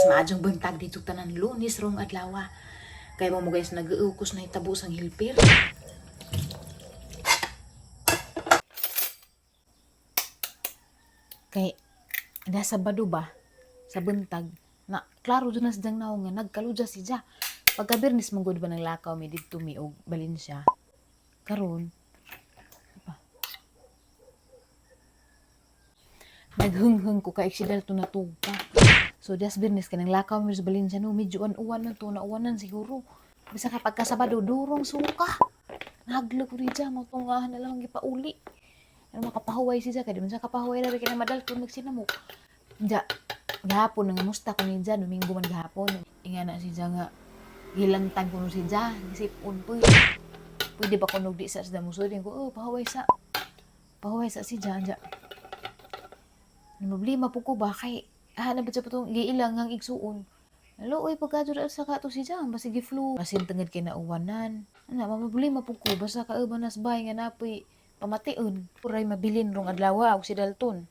maadjong buntag dito tanan Lunes rong adlaw. Kay mo guys nag-uukos na itabo sang hilpir. Kay nasa Sabado ba sa buntag na klaro dun na sa naw nga nagkaludya si Ja. Pagka Bernes mong ba ng lakaw mi didto mi og Valencia. Karon naghunghung ko ka aksidal to natugpa. So das Bernes kanang lakaw mi sa Valencia no medyo uwan na to na uwanan siguro. Bisa kapag kasabado durong suka. Naglo ko ri Ja mo tungahan na lang gipauli. Ano makapahuway si Ja kay di man sa kapahuway ra kay madal kun magsinamok. Ja gahapon nga musta ko ni Ja Domingo man gahapon. Inga na si Ja nga gilangtang kuno si Ja gisipon pwede ba kuno di sa musod ko pahuway sa si Ja. Problema po ko ba kay hanap sa patong giilang ang igsuon. Looy pagkadto sa kato si Ja basig flu basin tenged kay nauwanan. Ana problema po ko basta kauban nas bay nga napoy pamation. Puray mabilin rong adlaw og si Dalton.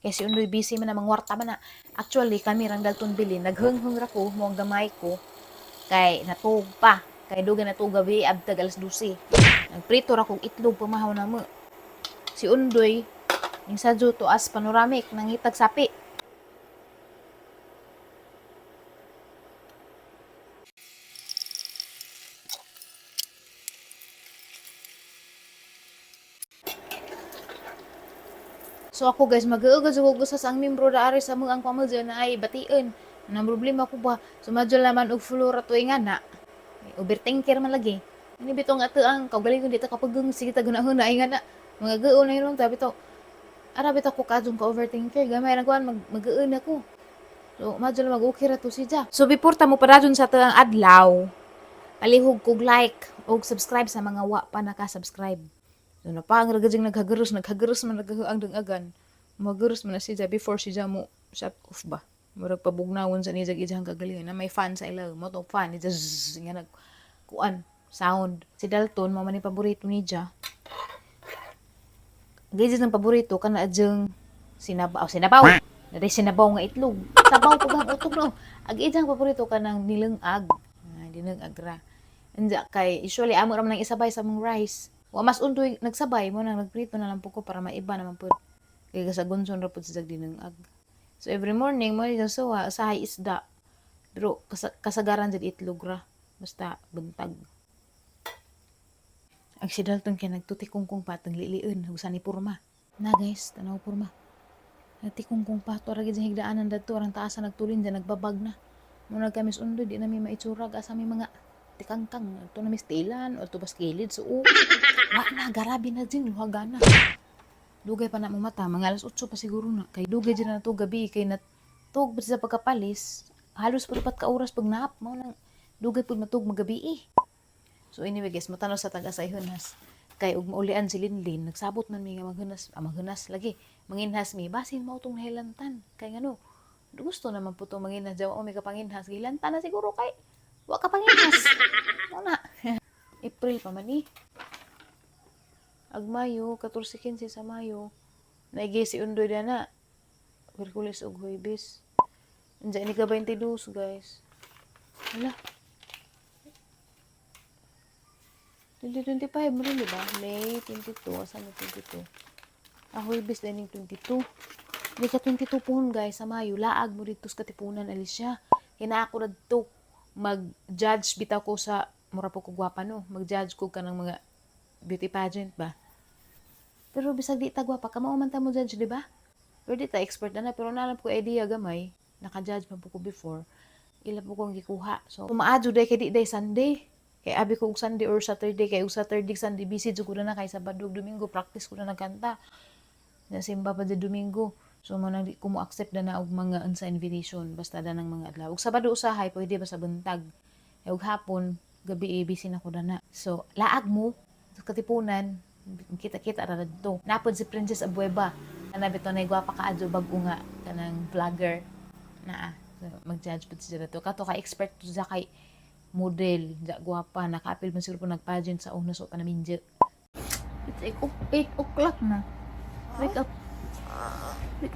Kay si Undoy busy man na mangwarta man na. Actually kami rang Dalton bilin naghunghung ra ko mo ang gamay ko kay natug pa. Kay duga natug gabi abtag alas 12. Nagprito ra kog itlog pamahaw na mo. Si Undoy ning sadyo to as panoramic nangitag sapi. So ako guys, mag-uugod sa ang membro da ari sa mga ang pamilya na ay batiin. Nang problema ko ba, sumadyo naman og flora tuingan na. Overthinker man lagi. Ini bitong ato ang kaugaling ko dito kapag sige ta gunahon na ay nga na. Mga gao na yun tabi to. Ara bitaw ko kadung ka overthinker, gamay ra kuan mag-uun ako. So madyo lang mag-okay ra to si Ja. So before ta mo paradyon sa tuang adlaw, palihog kog like og subscribe sa mga wa pa naka-subscribe. So napang ragajing naghagaros man naghaang agan. Magaros man na si Ja before si Ja mo shut off ba. Murag pabugnawon sa niya ijang kagalingan na may fan sa ilaw mo to fan ni just nga nag kuan sound. Si Dalton mo man ni paborito ni Ja. Gayud ng paborito kana adjeng sinabaw. Dali sinabaw nga itlog. Sabaw ko bang utog no. Ag ijang paborito kanang nilengag. Nilengag ra. Anja kay usually amo ra man nang isabay sa mong rice. Wa mas undoy nagsabay mo nang nagprito na lang po ko para maiba naman po. Kaya kasagunson ra po sa dinengag. So every morning mo yung suwa usahay isda. Pero kasagaran jud itlog ra. Basta buntag. Ang si Dalton kaya nagtutikungkung patang liliun usa ni purma. Na guys, tanaw purma. Nagtikungkung pato ra gid sa higdaanan dadto arang taasa nagtulin dyan nagbabag na. Mo nagkamis undoy di na mi maitsura asa mi mga tikangkang to na mistilan o to baskilid so wa na garabi na din luhagana. Dugay pa na mo mata mga alas 8 pa siguro na kay dugay dyan na to gabi kay natug sa pagkapalis halos purpat ka oras pag naap mo nang dugay pud matug magabi eh. So anyway guys, matanaw sa taga sa ihunas. Kay ug maulian si Linlin, nagsabot man mi nga maghunas lagi. Manginhas mi basin mao tong nahilantan. Kay ngano, gusto naman po to manginhas jawa o may kapanginhas gilantan na siguro kay wa ka panginhas. Ano na? April pa man ni. Ag Mayo, 14-15 sa Mayo. Naigi si Undoy na. Merkulis ug Huwebes. Anja ni ka 22 guys. Hala. 2025 mo rin, diba? May 22. Asan na 22? Huwebes na yung 22. Hindi ka 22 pohon, guys. Sa Mayo, laag mo dito sa Katipunan, Alicia. Kina ako na dito mag-judge bitaw ko sa mura po ko gwapa, no? Mag-judge ko ka ng mga beauty pageant ba? Pero bisag di ta gwapa, kamao man ta mo judge, diba? Pero di ta expert na pero nalam ko idea gamay. Naka-judge man po ko before. Ila po kong gikuha. So, umaadyo day kay di day Sunday. Kay abi ko og Sunday or Saturday kay og Saturday Sunday busy jud ko na kay Sabado Domingo practice ko na nagkanta. Na simba pa jud Domingo. So mo nang di ko mo accept na og mga unsa invitation basta da ng mga adlaw. Og Sabado usahay pwede ba sa buntag. Og hapon gabi busy na ko na. So laag mo sa Katipunan kita-kita ra dito. Napod si Princess Abueva. Ana bitaw na gwapa ka adyo bag-o nga kanang vlogger na so, mag-judge pud siya dito. Kato ka expert to sa kay model, da gwapa, naka-apil man sila po nag-pageant sa una so panaminje. It's 8 o'clock na. Wake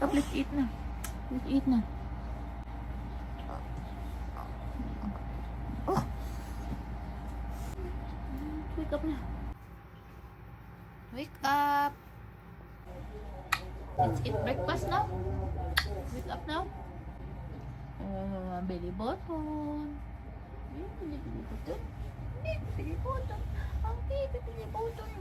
up, let's eat na. Wake up na. Wake up. Let's eat breakfast now. Wake up now. Belly button. Belly button. Belly button. Ang baby belly button.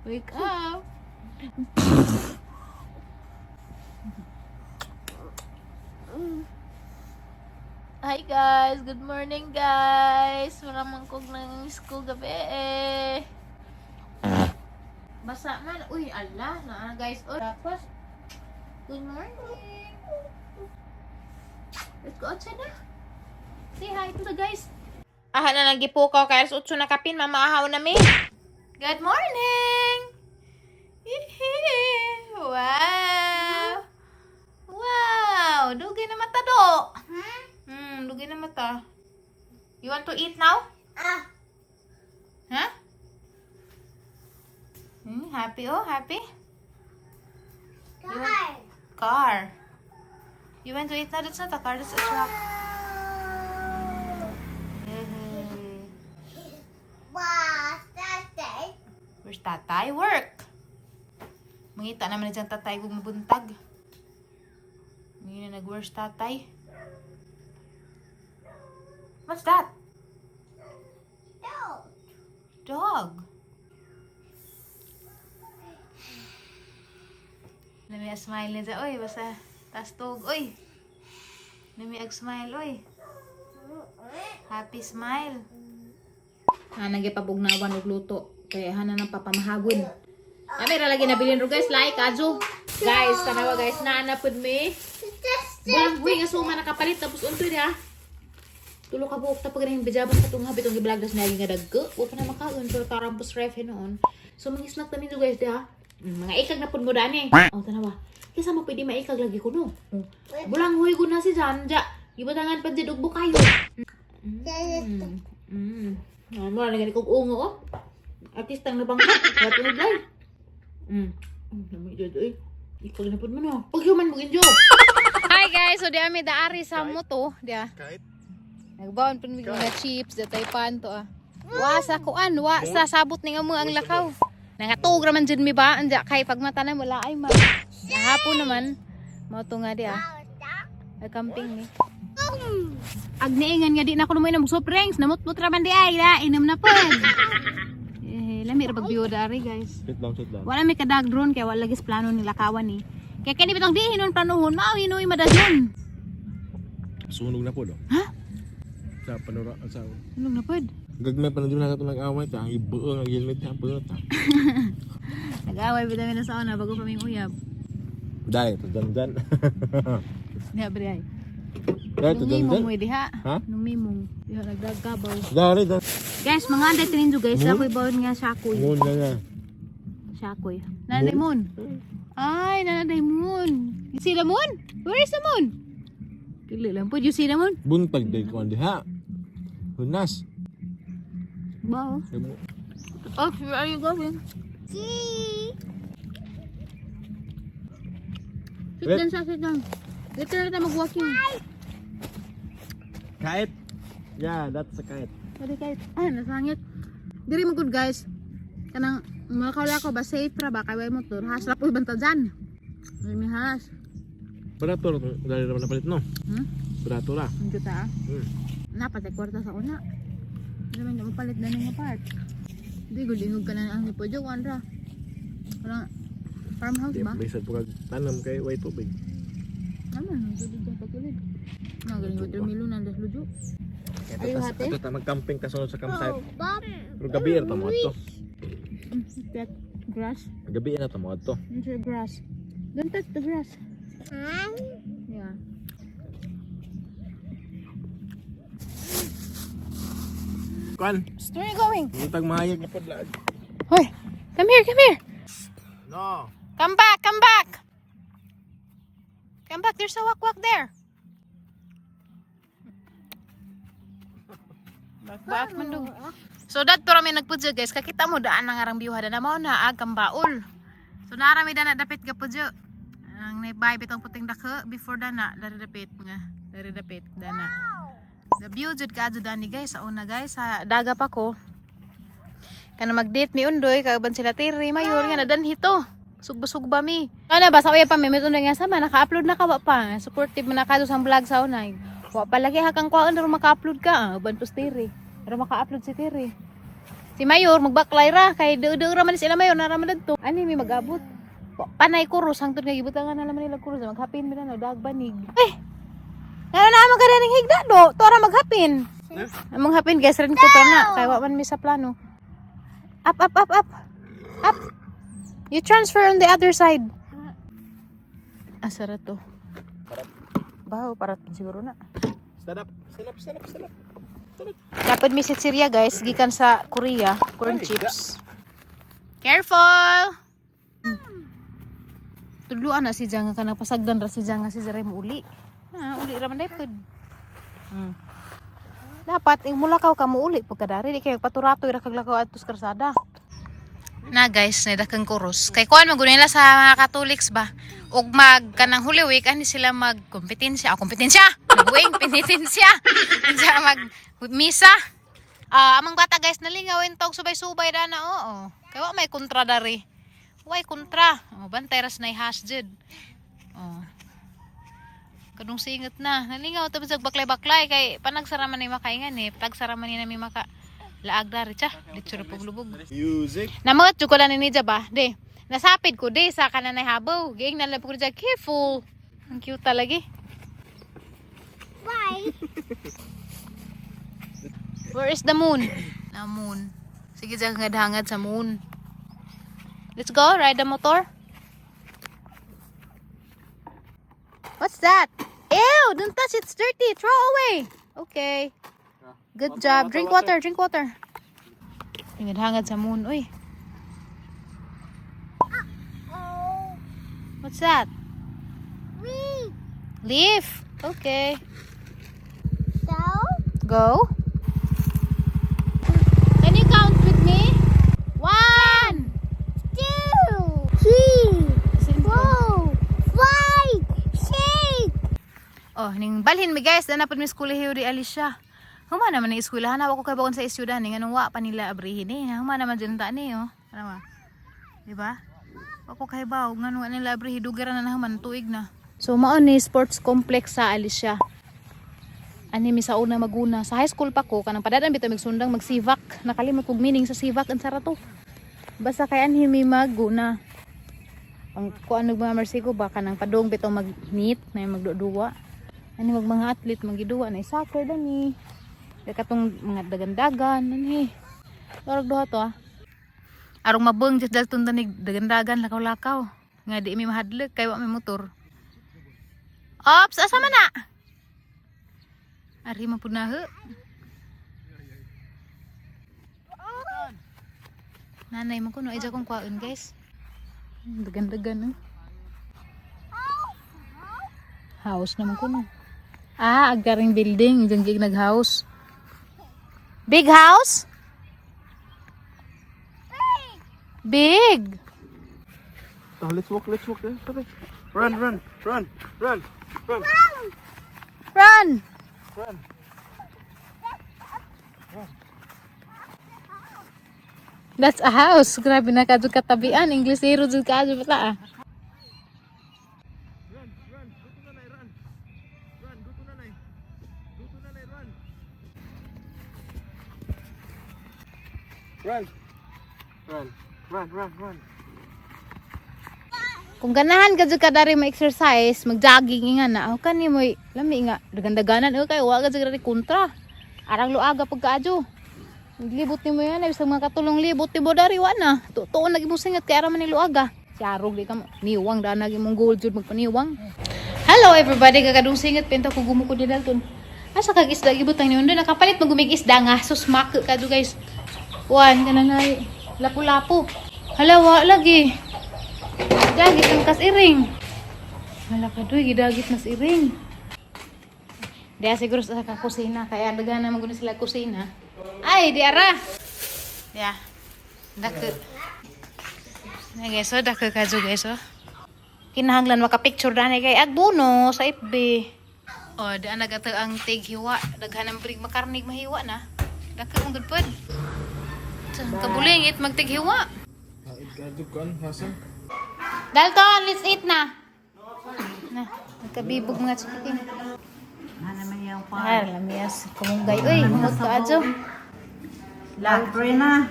Wake up. Hi guys, good morning guys. Maramang kog ng school gabi eh. Basa man. Uy, ala na guys. Oh, tapos good morning. Let's go outside na. Say hi to the guys. Aha na nagipukaw kaya sa utso na kapin, mamaahaw na mi. Good morning. Wow. Wow, dugay na mata do. Dugay na mata. You want to eat now? Huh? Happy oh, happy? Car. You want to eat now? That's not a car, that's a truck. Where's tatay? Work. Mangita naman dyan tatay kung mabuntag. Ngayon na nag-where's tatay? What's that? Dog. Nami smile niya dyan. Oy, basta tastog. Oy. Nami smile. Oy. Happy smile. Nagipabugnawan og luto. Kaya hana ng papamahagod. Kami ra lagi nabilin ro guys. Like, adjo. Guys, tanawa guys. Naanapod me. Bulang-buhay nga suma nakapalit. Tapos unto niya. Tulo ka buok tapos ganang bijabas sa itong habit. Itong giblagdas na yung daggo. Huwag pa na makaon. So, karampos ref noon. So, mag-snack namin ito guys. Diha. Mga ikag na pud mo dani. Oh, tanawa. Kaya sama pwede maikag lagi ko no. Bulang-buhay ko na si Janja. Ibatangan pa dyan ugbo kayo. Mura na ganit kong ungo oh. Artistang nabangka. Ba't unod lang? Lamig dyan eh. Ikag na pud mo no. Pag-human mo ginjo. Hi guys, so diya may daari sa moto. Diya. Nagbaon po mga chips, datay pan to ah. Wa sa kuan, wa sa sabot ni nga mo ang lakaw. Nangatog raman dyan mi ba? Anja kay pagmata na wala ay ma. Nahapon naman. Mo to nga diya. Ay camping ni. Agniingan nga di na ko lumoy na soft drinks. Namot-mot raman di ay da. Inom na po. Lami ra pag-bioda ari guys. Sit down. Wala may kadag drone kaya wala gis plano ni lakawan ni. Kaya kani bitong di hinon planuhon, mao hinoy madadyon. Sunog na po do. Ha? Sa panura sa. Sunog na pod. Gagmay pa na din nato nag-away ta. Ibuo ang helmet ta po ta. Nag-away bitaw na sa una bago pa may uyab. Dai to dan. Diha bre ay. Dai to dan. Nung mimong diha. Ha? Nung mimong. Diha nagdagabaw. Dari dan. Guys, mga anday tininjo guys. Ako'y bawon nga sakoy. Ngun na nga. Sakoy. Nanay moon. Ay, nanay moon. You see the moon? Where is the moon? Kili lang po. You see the moon? Buntag day ko diha. Hunas. Wow. Oh, where are you going? Sit down. Dito na tayo mag-walking. Kite. Yeah, that's a kite. Pwede kahit, nasangit. Diri mo good guys. Kanang, makakawala ko ba safe ra ba? Kaya motor. Hasra po ibanta dyan. May has. Barato dali naman napalit no. Barato ra. Ang juta ah. Napatay kwarta sa una. Hindi naman yung palit na ng part. Hindi, gulingog ka na ang nipo. Diyan, ra. Walang farmhouse ba? May sad po kag tanam kay way tubig. Naman, tulid dyan pagkulid. Nagaling watermelon ang daslujo. Ayaw hati? Ito ta magcamping kasunod sa campsite. Bob. Pero gabi ra ta mo adto. That grass. Gabi na ta mo adto. It's your grass. Don't touch the grass. Yeah. Kwan, Where are you going? itag mahayag na podlag. Hoy, come here. No. Come back. Come back. There's a walk there. Baak man do. So dat pero may nagpudyo guys, kakita mo daan ang arang biyuha na mao na ag kambaol. So narami dana dapit ka pudyo. Ang naibay bitong puting dako before dana dari dapit nga. Dari dapit dana. The view jud ka jud ani guys, sa una guys sa daga pa ko. Kana mag-date mi undoy kauban sila tiri mayor nga nadan hito. Sugba-sugba mi. Ano ba sa uya pa mi meto nga sama naka-upload na ka wa pa. Supportive man ka sa vlog sa unay. Wa palagi hakang kuan ro maka-upload ka. Uban pus tiri. Pero maka-upload si tiri. Si Mayor magbaklay ra kay deu-deu ra man sila Mayor nara man dadto. Ani mi mag-abot. Panay kuros hangtod nga gibutangan na naman nila kuros maghapin mi na dagbanig. Ano na mo kada ning higda do? Tora maghapin. Among hapin guys rin ko to na kay wa man mi sa plano. Up. Up. You transfer on the other side. Asara to. Baho parat siguro na. Stand up. Dapat misit Syria guys, gikan sa Korea, corn chips. Careful. Tudluan na si Janga kana pasagdan ra si Janga si Zare mo uli. Uli ra man daypod. Dapat ing mulakaw ka mo uli pagkadari di kay paturato ra kag lakaw adtos karsada. Na guys, nadakang kuros. Kay kuan magunila sa mga Catholics ba? Og mag kanang Holy Week ani sila magkompetensya. Kompetensya. Nagwing penitensya. Sa mag misa. Amang bata guys nalingawin tog subay-subay dana oo. Kay wa may kontra dari. Way kontra. Bantay ras nay hasjud. Kadung singet na. Nalingaw ta bisag baklay-baklay kay panagsaraman ni makaingan eh. Pagsaraman ni nami maka laag dari cha, dito ra paglubog. Music. Namangat jud ko na ni ba? De. Nasapid ko de sa kananay habaw. Giing na lang ko dyan, careful. Ang cute talaga. Bye. Where is the moon? Na moon. Sige dyan hangad sa moon. Let's go, ride the motor. What's that? Ew, don't touch it, it's dirty. Throw away. Okay. Good job. Drink water. Hangad sa moon. Uy. What's that? Leaf. Okay. Go. Can you count with me? 1, 2, 3, 4, 5, 6. Oh, ning balhin mi guys. Dana pud mi eskwelahiyo di Alicia. Huma naman ni eskwelahan ako kay bakon sa isyudan ni nganong wa pa nila abrihin eh. Huma naman dyan ta ni oh. Ano ba? Di ba? Ako kay baw nganong wa nila abrihin dugaran na naman tuig na. So mao ni sports complex sa Alicia. Ani mi sa una maguna sa high school pa ko kanang padadan bitaw migsundang magsivak. Nakalimot kog meaning sa sivak ang sara to. Basta kay anhi mi maguna. Ang kuan og mga Mexico ba kanang padong bitaw mag-meet na magduduwa. Ani mag mga athlete magiduwa na soccer dani. Katong mga dagandagan ani. Dorog duha to Arong mabeng just dal tunda ni dagandagan lakaw-lakaw. Nga di mi mahadlek kay wa may motor. Ops, asa man na? Ari man pud na he. Nanay mo kuno ija kong kwaon guys. Dagan-dagan House naman kuno. Agaring building, janggig nag-house. Big house? Big. Oh, let's walk. Run. That's a house. Grabe na kadto katabian. Inglesero jud kadto bata Run. Kung ganahan ka jud ka dari ma-exercise, mag-jogging nga na. Aw kani mo lami nga dagandaganan kay wa ka jud kontra. Arang luaga pagkaadyo. Naglibot ni mo yan, bisag mga katulong libot ni mo dari wa na. Tuon lagi mo singat kay ara man ni luaga. Siarog di ka niwang da nagi mong gold jud magpaniwang. Hello everybody, kakadung singat pinta ko gumuko di dalton. Asa kag isda gibutang ni undo nakapalit magumig isda nga susmak ka do guys. Wan kananay lapu-lapu. Halawa lagi. Dagit ang kas iring. Hala ka doy gidagit mas iring. Diya siguro sa kusina. Kaya daga na maguna sila kusina. Ay, diara! Diya. Dako. Na guys, so dako kadyo guys, oh. Kinahanglan maka-picture dani kay Agbuno sa FB. Oh, daan nagato ang tig-hiwa. Daghanang prig makarnig mahiwa na. Dako ang good pod. Kabulingit magtig-hiwa. Dalton, let's eat na. Na, nagkabibog mga chikiting. Ah, lamiyas. Kumunggay. Uy, humot ka adyo. Libre na.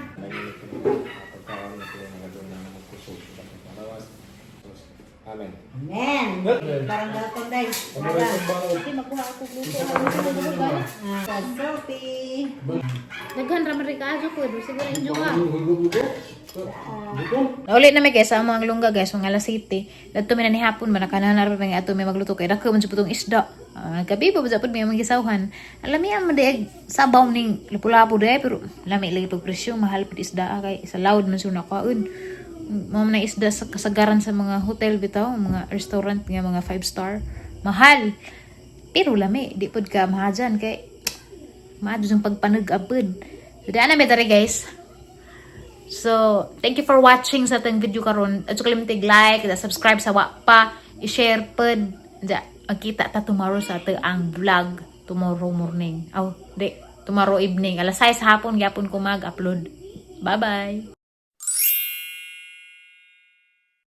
Amen. Amen. Parang dapat day. Hindi, makuha ako luto. Selfie. Daghan raman rin ka adyo po. Siguro yung juga. Naulit na may guys, sa mga lungga guys, mga alas 7. Dato may nanihapon, manakanan na rin ato may magluto kay dako man sa putong isda. Kabibo ba sa may mga gisawhan. Alam niya man di sabaw ning lapu-lapu day pero lami lagi pag presyo mahal pud isda kay sa loud man suna kaon. Mao na isda sa kasagaran sa mga hotel bitaw, mga restaurant nga mga 5-star. Mahal. Pero lami di pud ka mahajan kay maadto sang pagpanag-apod. So di ana metari guys. So, thank you for watching sa atong video karon. At so kalimutan like, subscribe sa wa pa, i-share pod. Magkita ta tomorrow sa ato ang vlog tomorrow morning. Tomorrow evening. Alas 6 hapon gyapon ko mag-upload. Bye-bye.